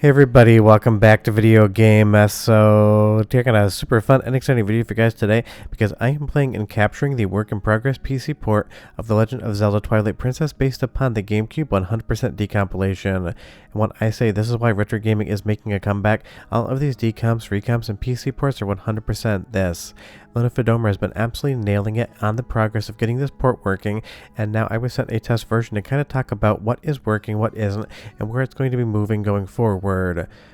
Hey everybody, welcome back to Video Game. So, taking a super fun and exciting video for you guys today because I am playing and capturing the work-in-progress PC port of The Legend of Zelda Twilight Princess based upon the GameCube 100% decompilation. And when I say this is why retro gaming is making a comeback, all of these decomps, recomps, and PC ports are 100% this. Linifadomra has been absolutely nailing it on the progress of getting this port working, and now I was sent a test version to kind of talk about what is working, what isn't, and where it's going to be moving going forward.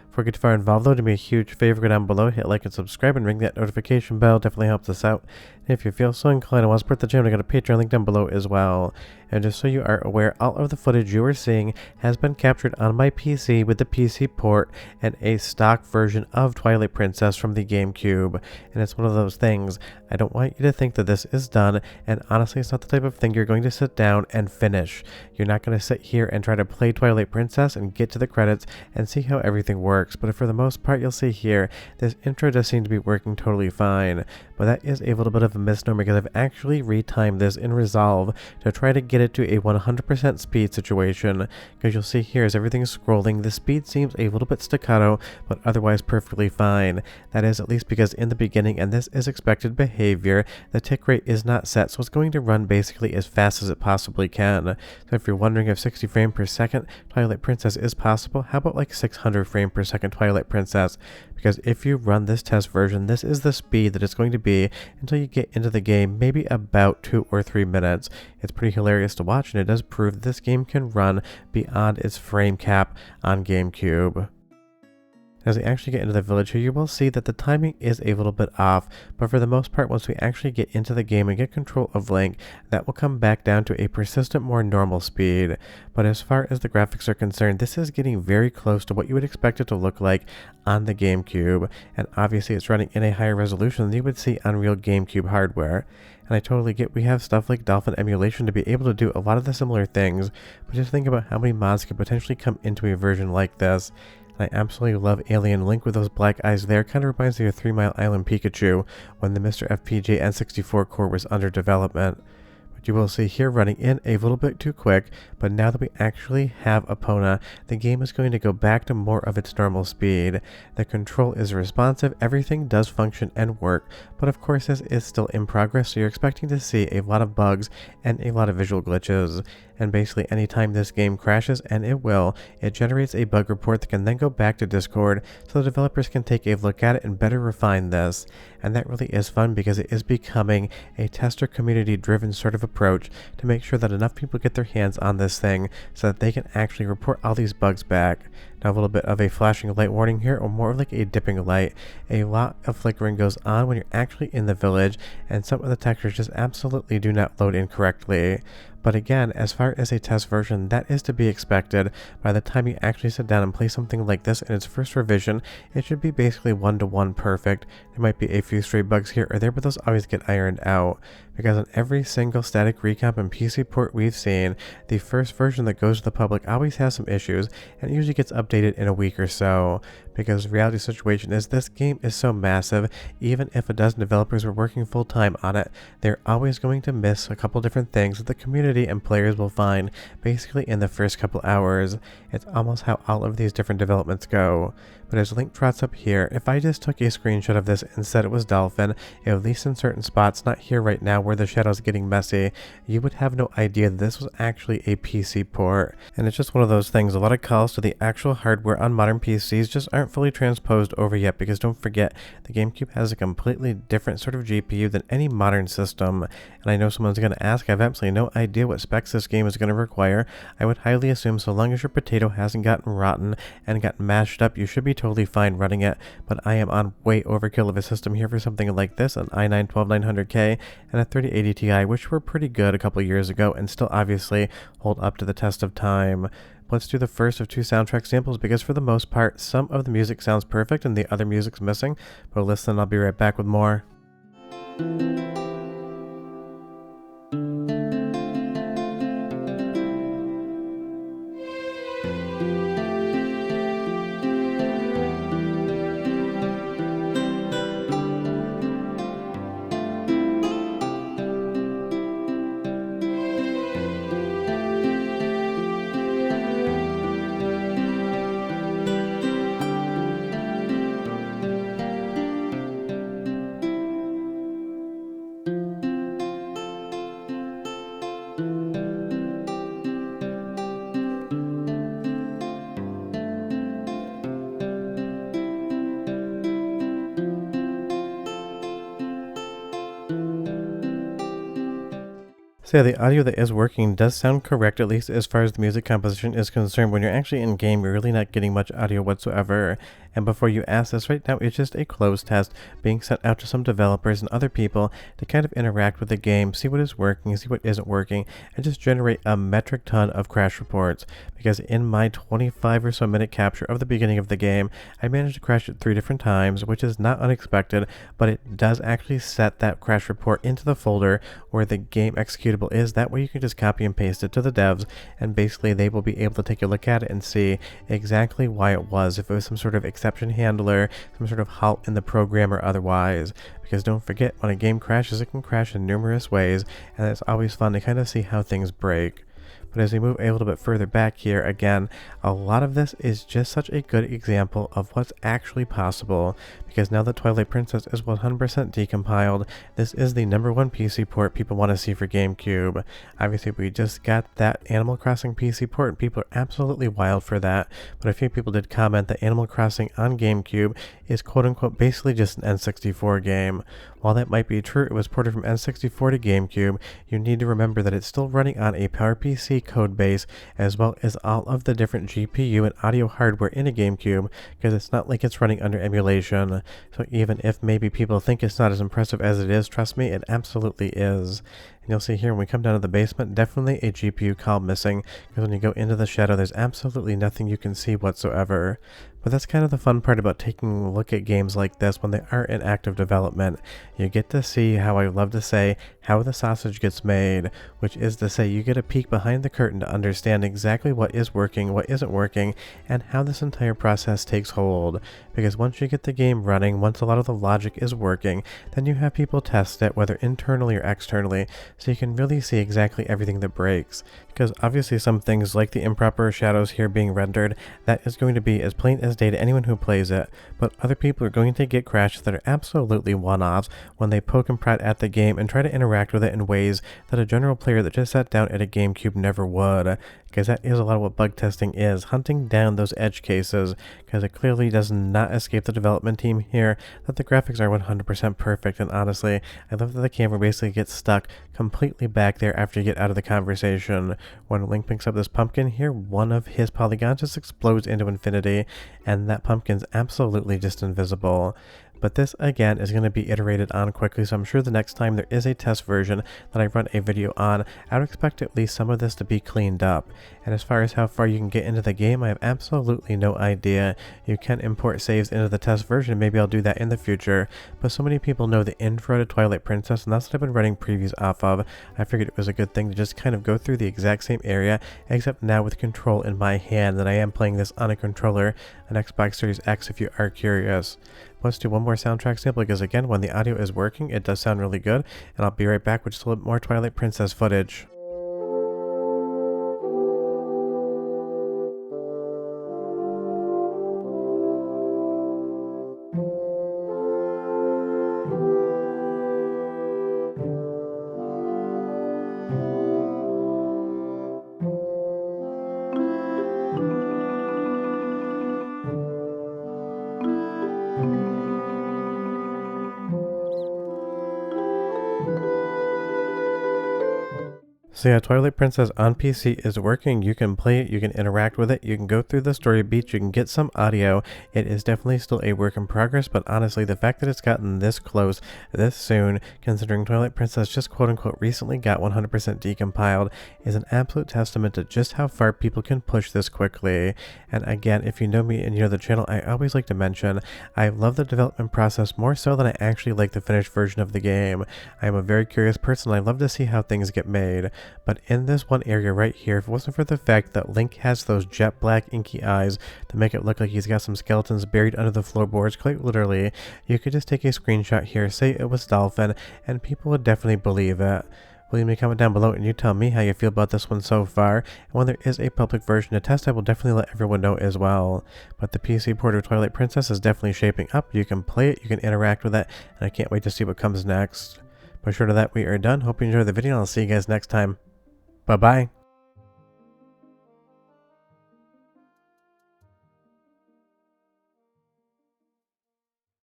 Before we get too far involved though, do me a huge favor, go down below, hit like and subscribe, and ring that notification bell, definitely helps us out. And if you feel so inclined and want to support the channel, I got a Patreon link down below as well. And just so you are aware, all of the footage you are seeing has been captured on my PC with the PC port and a stock version of Twilight Princess from the GameCube. And it's one of those things, I don't want you to think that this is done, and honestly it's not the type of thing you're going to sit down and finish. You're not going to sit here and try to play Twilight Princess and get to the credits and see how everything works, but for the most part you'll see here, this intro does seem to be working totally fine. But that is a little bit of a misnomer because I've actually retimed this in Resolve to try to get it to a 100% speed situation, because you'll see here as everything is scrolling, the speed seems a little bit staccato, but otherwise perfectly fine. That is at least because in the beginning, and this is expected behavior, the tick rate is not set, so it's going to run basically as fast as it possibly can. So if you're wondering if 60 frames per second Twilight Princess is possible, how about like 600 frames per second Twilight Princess? Because if you run this test version, this is the speed that it's going to be until you get into the game, maybe about 2 or 3 minutes. It's pretty hilarious to watch, and it does prove that this game can run beyond its frame cap on GameCube. As we actually get into the village here, you will see that the timing is a little bit off, but for the most part, once we actually get into the game and get control of Link, that will come back down to a persistent, more normal speed. But as far as the graphics are concerned, this is getting very close to what you would expect it to look like on the GameCube, and obviously it's running in a higher resolution than you would see on real GameCube hardware. And I totally get we have stuff like Dolphin emulation to be able to do a lot of the similar things, but just think about how many mods could potentially come into a version like this. I absolutely love Alien Link with those black eyes there. Kind of reminds me of 3 Mile Island Pikachu when the Mr. FPJ N64 core was under development. But you will see here running in a little bit too quick, but now that we actually have Epona, the game is going to go back to more of its normal speed. The control is responsive, everything does function and work, but of course this is still in progress, so you're expecting to see a lot of bugs and a lot of visual glitches. And basically anytime this game crashes, and it will, it generates a bug report that can then go back to Discord so the developers can take a look at it and better refine this. And that really is fun because it is becoming a tester community driven sort of approach to make sure that enough people get their hands on this thing so that they can actually report all these bugs back. Now a little bit of a flashing light warning here, or more like a dipping light. A lot of flickering goes on when you're actually in the village, and some of the textures just absolutely do not load incorrectly. But again, as far as a test version, that is to be expected. By the time you actually sit down and play something like this in its first revision, it should be basically 1-to-1 perfect. There might be a few stray bugs here or there, but those always get ironed out. Because on every single static recomp and PC port we've seen, the first version that goes to the public always has some issues, and it usually gets updated in a week or so. Because the reality situation is this game is so massive, even if a dozen developers were working full time on it, they're always going to miss a couple different things that the community and players will find basically in the first couple hours. It's almost how all of these different developments go. But as Link trots up here, if I just took a screenshot of this and said it was Dolphin, at least in certain spots, not here right now where the shadow's getting messy, you would have no idea that this was actually a PC port. And it's just one of those things, a lot of calls to the actual hardware on modern PCs just aren't fully transposed over yet, because don't forget, the GameCube has a completely different sort of GPU than any modern system. And I know someone's going to ask, I have absolutely no idea what specs this game is going to require. I would highly assume so long as your potato hasn't gotten rotten and gotten mashed up, you should be totally fine running it, but I am on way overkill of a system here for something like this, an i9-12900K and a 3080 Ti, which were pretty good a couple years ago and still obviously hold up to the test of time. Let's do the first of 2 soundtrack samples because for the most part, some of the music sounds perfect and the other music's missing, but listen, I'll be right back with more. So yeah, the audio that is working does sound correct, at least as far as the music composition is concerned. When you're actually in game, you're really not getting much audio whatsoever. And before you ask this, right now it's just a closed test being sent out to some developers and other people to kind of interact with the game, see what is working, see what isn't working, and just generate a metric ton of crash reports. Because in my 25 or so minute capture of the beginning of the game, I managed to crash it 3 different times, which is not unexpected, but it does actually set that crash report into the folder where the game executable is. That way you can just copy and paste it to the devs, and basically they will be able to take a look at it and see exactly why it was, if it was some sort of exception handler, some sort of halt in the program or otherwise. Because don't forget, when a game crashes, it can crash in numerous ways, and it's always fun to kind of see how things break. But as we move a little bit further back here, again, a lot of this is just such a good example of what's actually possible, because now that Twilight Princess is 100% decompiled, this is the #1 PC port people want to see for GameCube. Obviously, we just got that Animal Crossing PC port, and people are absolutely wild for that, but a few people did comment that Animal Crossing on GameCube is quote-unquote basically just an N64 game. While that might be true, it was ported from N64 to GameCube. You need to remember that it's still running on a PowerPC code base, as well as all of the different GPU and audio hardware in a GameCube, because it's not like it's running under emulation. So even if maybe people think it's not as impressive as it is, trust me, it absolutely is. And you'll see here when we come down to the basement, definitely a GPU column missing, because when you go into the shadow, there's absolutely nothing you can see whatsoever. But that's kind of the fun part about taking a look at games like this when they are in active development. You get to see how I love to say, how the sausage gets made, which is to say you get a peek behind the curtain to understand exactly what is working, what isn't working, and how this entire process takes hold. Because once you get the game running, once a lot of the logic is working, then you have people test it, whether internally or externally, so you can really see exactly everything that breaks. Because obviously some things like the improper shadows here being rendered, that is going to be as plain as day to anyone who plays it, but other people are going to get crashes that are absolutely one-offs when they poke and prod at the game and try to interact with it in ways that a general player that just sat down at a GameCube never would. Because that is a lot of what bug testing is, hunting down those edge cases, because it clearly does not escape the development team here that the graphics are 100% perfect. And honestly, I love that the camera basically gets stuck completely back there after you get out of the conversation. When Link picks up this pumpkin here, one of his polygons just explodes into infinity, and that pumpkin's absolutely just invisible. But this, again, is going to be iterated on quickly, so I'm sure the next time there is a test version that I run a video on, I would expect at least some of this to be cleaned up. And as far as how far you can get into the game, I have absolutely no idea. You can import saves into the test version, maybe I'll do that in the future, but so many people know the intro to Twilight Princess, and that's what I've been running previews off of. I figured it was a good thing to just kind of go through the exact same area, except now with control in my hand, and I am playing this on a controller, an Xbox Series X if you are curious. Let's do one more soundtrack sample, because again, when the audio is working, it does sound really good, and I'll be right back with just a little bit more Twilight Princess footage. So yeah, Twilight Princess on PC is working. You can play it, you can interact with it, you can go through the story beats, you can get some audio. It is definitely still a work in progress, but honestly, the fact that it's gotten this close, this soon, considering Twilight Princess just quote-unquote recently got 100% decompiled, is an absolute testament to just how far people can push this quickly. And again, if you know me and you know the channel, I always like to mention, I love the development process more so than I actually like the finished version of the game. I am a very curious person, I love to see how things get made. But in this one area right here, if it wasn't for the fact that Link has those jet black inky eyes to make it look like he's got some skeletons buried under the floorboards, quite literally, you could just take a screenshot here, say it was Dolphin, and people would definitely believe it. Leave me a comment down below and you tell me how you feel about this one so far, and when there is a public version to test, I will definitely let everyone know as well. But the PC port of Twilight Princess is definitely shaping up. You can play it, you can interact with it, and I can't wait to see what comes next. But short of that, we are done. Hope you enjoyed the video, and I'll see you guys next time. Bye-bye.